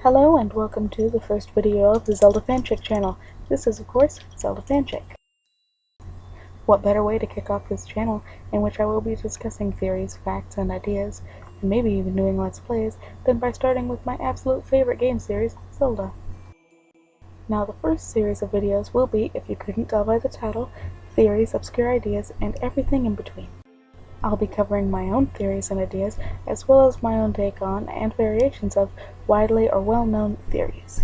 Hello and welcome to the first video of the Zelda Fanchick channel. This is, of course, Zelda Fanchick. What better way to kick off this channel, in which I will be discussing theories, facts, and ideas, and maybe even doing Let's Plays, than by starting with my absolute favorite game series, Zelda. Now, the first series of videos will be, if you couldn't tell by the title, theories, obscure ideas, and everything in between. I'll be covering my own theories and ideas, as well as my own take on, and variations of, widely or well-known theories.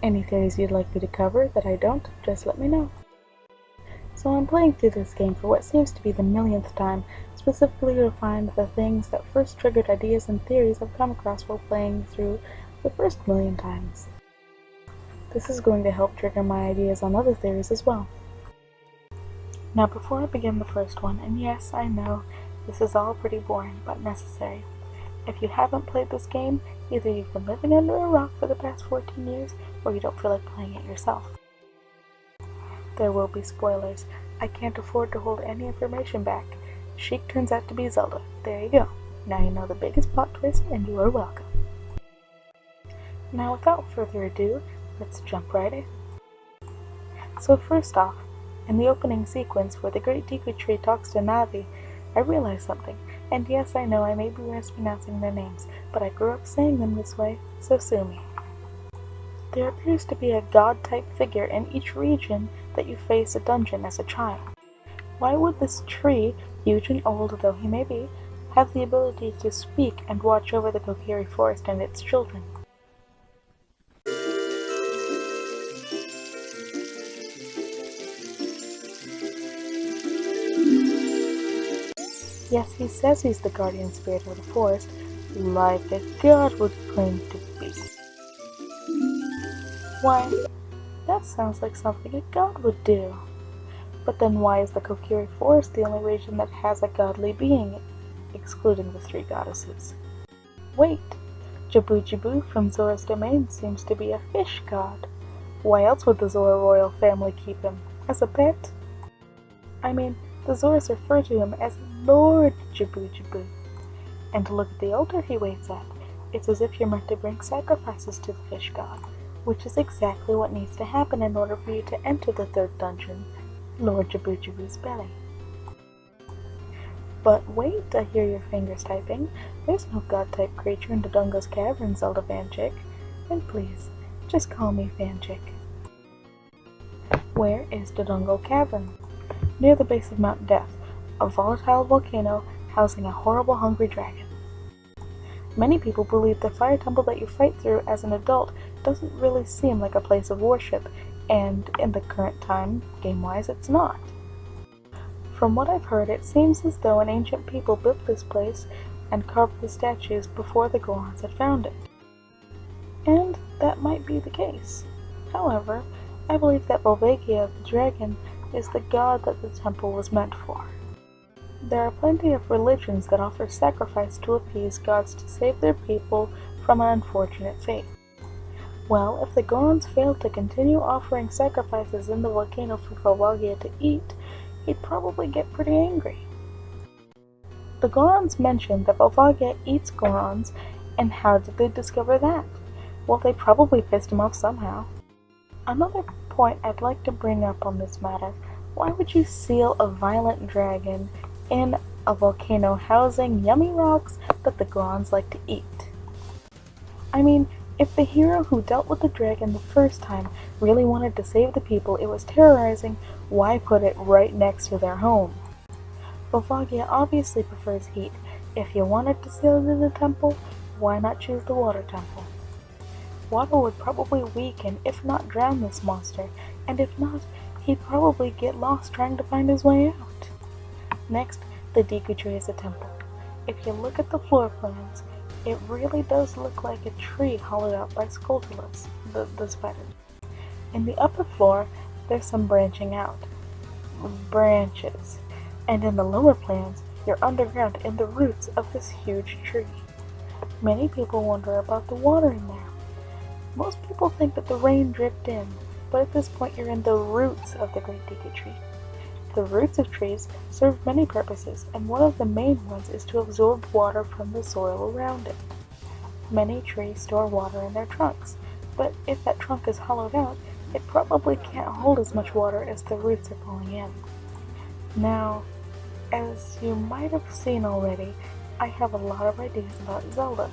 Any theories you'd like me to cover that I don't, just let me know. So I'm playing through this game for what seems to be the millionth time, specifically to find the things that first triggered ideas and theories I've come across while playing through the first million times. This is going to help trigger my ideas on other theories as well. Now before I begin the first one, and yes, I know, this is all pretty boring, but necessary. If you haven't played this game, either you've been living under a rock for the past 14 years, or you don't feel like playing it yourself. There will be spoilers. I can't afford to hold any information back. Sheik turns out to be Zelda. There you go. Now you know the biggest plot twist, and you are welcome. Now without further ado, let's jump right in. So first off, in the opening sequence where the Great Deku Tree talks to Navi, I realized something, and yes, I know I may be mispronouncing their names, but I grew up saying them this way, so sue me. There appears to be a god-type figure in each region that you face a dungeon as a child. Why would this tree, huge and old though he may be, have the ability to speak and watch over the Kokiri Forest and its children? Yes, he says he's the guardian spirit of the forest, like a god would claim to be. Why, that sounds like something a god would do. But then why is the Kokiri Forest the only region that has a godly being, excluding the three goddesses? Wait, Jabu Jabu from Zora's domain seems to be a fish god. Why else would the Zora royal family keep him? As a pet? I mean, the Zoras refer to him as Lord Jabu Jabu. And look at the altar he waits at. It's as if you're meant to bring sacrifices to the fish god, which is exactly what needs to happen in order for you to enter the third dungeon, Lord Jabu Jabu's belly. But wait, I hear your fingers typing. There's no god-type creature in Dodongo's cavern, Zelda Fanchick. And please, just call me Fanchick. Where is Dodongo Cavern? Near the base of Mount Death, a volatile volcano housing a horrible hungry dragon. Many people believe the fire temple that you fight through as an adult doesn't really seem like a place of worship, and in the current time, game-wise, it's not. From what I've heard, it seems as though an ancient people built this place and carved the statues before the Gorons had found it. And that might be the case. However, I believe that Volvagia, the dragon, is the god that the temple was meant for. There are plenty of religions that offer sacrifice to appease gods to save their people from an unfortunate fate. Well, if the Gorons failed to continue offering sacrifices in the volcano for Volvagia to eat, he'd probably get pretty angry. The Gorons mentioned that Volvagia eats Gorons, and how did they discover that? Well, they probably pissed him off somehow. Another point I'd like to bring up on this matter: why would you seal a violent dragon in a volcano housing yummy rocks that the Gorons like to eat? I mean, if the hero who dealt with the dragon the first time really wanted to save the people it was terrorizing, why put it right next to their home? Volvagia obviously prefers heat. If you wanted to sail to the temple, why not choose the water temple? Water would probably weaken, if not drown this monster, and if not, he'd probably get lost trying to find his way out. Next, the Deku Tree is a temple. If you look at the floor plans, it really does look like a tree hollowed out by Skulltulus, the spider. In the upper floor, there's some branching out. Branches. And in the lower plans, you're underground in the roots of this huge tree. Many people wonder about the water in there. Most people think that the rain dripped in, but at this point you're in the roots of the Great Deku Tree. The roots of trees serve many purposes, and one of the main ones is to absorb water from the soil around it. Many trees store water in their trunks, but if that trunk is hollowed out, it probably can't hold as much water as the roots are pulling in. Now, as you might have seen already, I have a lot of ideas about Zelda,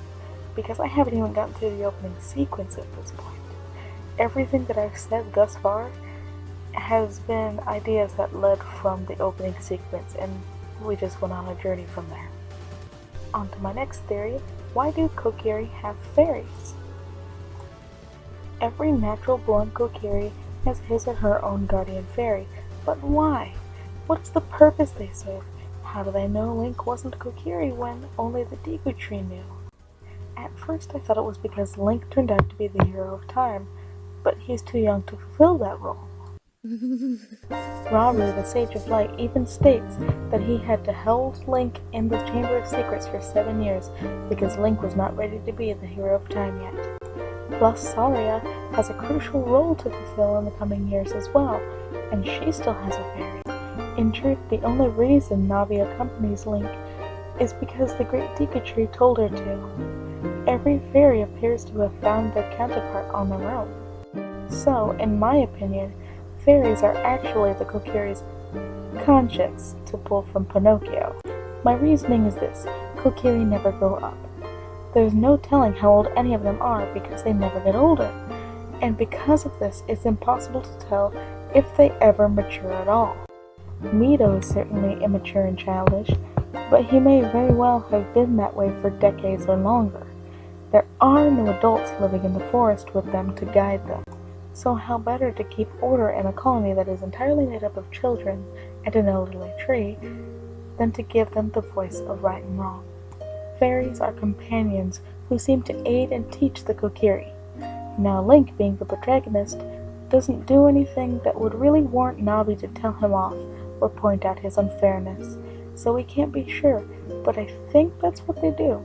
because I haven't even gotten through the opening sequence at this point. Everything that I've said thus far has been ideas that led from the opening sequence, and we just went on a journey from there. On to my next theory: why do Kokiri have fairies? Every natural-born Kokiri has his or her own guardian fairy, but why? What is the purpose they serve? How do they know Link wasn't Kokiri when only the Deku Tree knew? At first I thought it was because Link turned out to be the hero of time, but he's too young to fulfill that role. Rauru, the Sage of Light, even states that he had to hold Link in the Chamber of Secrets for 7 years because Link was not ready to be the hero of time yet. Plus, Saria has a crucial role to fulfill in the coming years as well, and she still has a fairy. In truth, the only reason Navi accompanies Link is because the Great Deku Tree told her to. Every fairy appears to have found their counterpart on their own. So, in my opinion, fairies are actually the Kokiri's conscience, to pull from Pinocchio. My reasoning is this: Kokiri never grow up. There's no telling how old any of them are because they never get older. And because of this, it's impossible to tell if they ever mature at all. Mito is certainly immature and childish, but he may very well have been that way for decades or longer. There are no adults living in the forest with them to guide them. So how better to keep order in a colony that is entirely made up of children and an elderly tree than to give them the voice of right and wrong. Fairies are companions who seem to aid and teach the Kokiri. Now Link, being the protagonist, doesn't do anything that would really warrant Navi to tell him off or point out his unfairness, so we can't be sure, but I think that's what they do.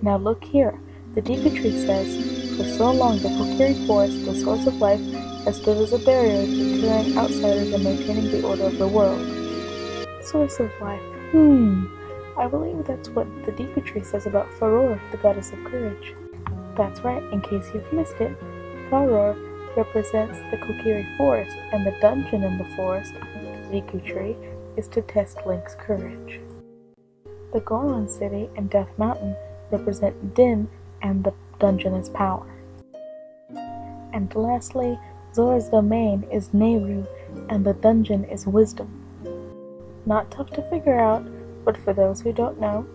Now look here, the Deku Tree says, for so long the Kokiri Forest, the source of life, has stood as a barrier deterring outsiders and maintaining the order of the world. Source of life, I believe that's what the Deku Tree says about Farore, the goddess of courage. That's right, in case you've missed it, Farore represents the Kokiri Forest, and the dungeon in the forest, the Deku Tree, is to test Link's courage. The Goron City and Death Mountain represent Din, and the dungeon is power. And lastly, Zora's domain is Nehru, and the dungeon is wisdom. Not tough to figure out, but for those who don't know,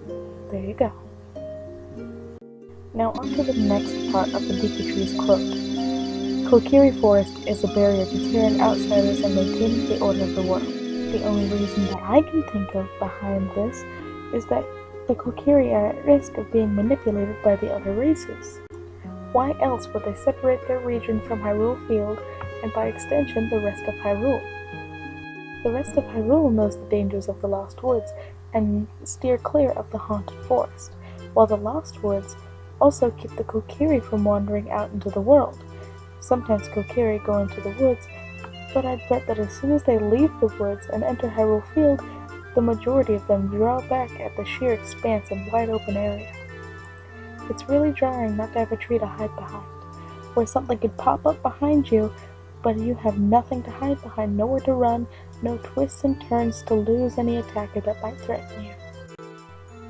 there you go. Now on to the next part of the Deku Tree's quote. Kokiri Forest is a barrier deterring outsiders and maintaining the order of the world. The only reason that I can think of behind this is that the Kokiri are at risk of being manipulated by the other races. Why else would they separate their region from Hyrule Field and by extension the rest of Hyrule? The rest of Hyrule knows the dangers of the Lost Woods and steer clear of the Haunted Forest, while the Lost Woods also keep the Kokiri from wandering out into the world. Sometimes Kokiri go into the woods, but I'd bet that as soon as they leave the woods and enter Hyrule Field, the majority of them draw back at the sheer expanse and wide open area. It's really jarring not to have a tree to hide behind, where something could pop up behind you, but you have nothing to hide behind, nowhere to run, no twists and turns to lose any attacker that might threaten you.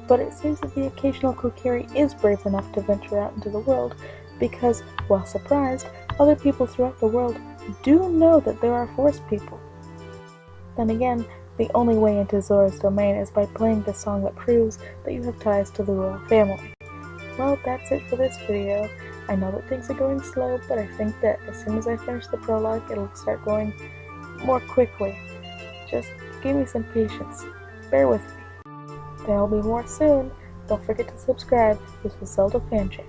But it seems that the occasional Kokiri is brave enough to venture out into the world, because, while surprised, other people throughout the world do know that there are forest people. Then again, the only way into Zora's domain is by playing the song that proves that you have ties to the royal family. Well, that's it for this video. I know that things are going slow, but I think that as soon as I finish the prologue, it'll start going more quickly. Just give me some patience. Bear with me. There'll be more soon. Don't forget to subscribe. This was Zelda Fancheck.